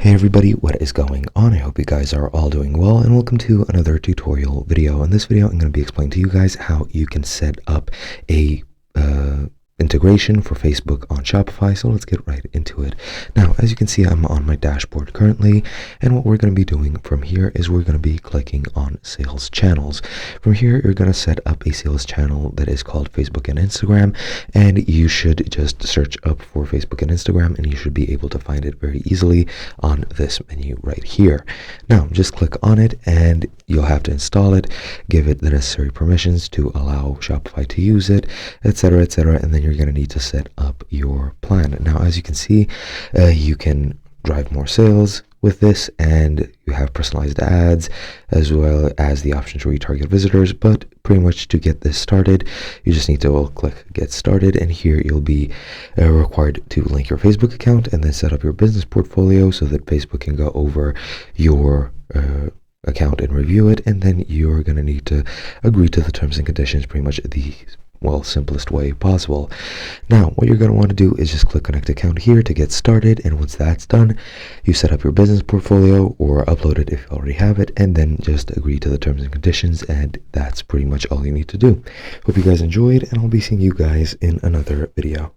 Hey everybody, what is going on? I hope you guys are all doing well, and welcome to another tutorial video. In this video, I'm going to be explaining to you guys how you can set up a integration for Facebook on Shopify. So let's get right into it. Now, as you can see, I'm on my dashboard currently, and what we're going to be doing from here is we're going to be clicking on sales channels. From here, you're going to set up a sales channel that is called Facebook and Instagram, and you should just search up for Facebook and Instagram, and you should be able to find it very easily on this menu right here. Now, just click on it, and you'll have to install it, give it the necessary permissions to allow Shopify to use it, etc., etc., and then you're going to need to set up your plan. Now, as you can see, you can drive more sales with this, and you have personalized ads as well as the option to retarget visitors. But pretty much to get this started, you just need to click get started, and here you'll be required to link your Facebook account and then set up your business portfolio so that Facebook can go over your account and review it, and then you're going to need to agree to the terms and conditions, pretty much the simplest way possible. Now, what you're going to want to do is just click connect account here to get started, and once that's done, you set up your business portfolio or upload it if you already have it, and then just agree to the terms and conditions, and that's pretty much all you need to do. Hope you guys enjoyed, and I'll be seeing you guys in another video.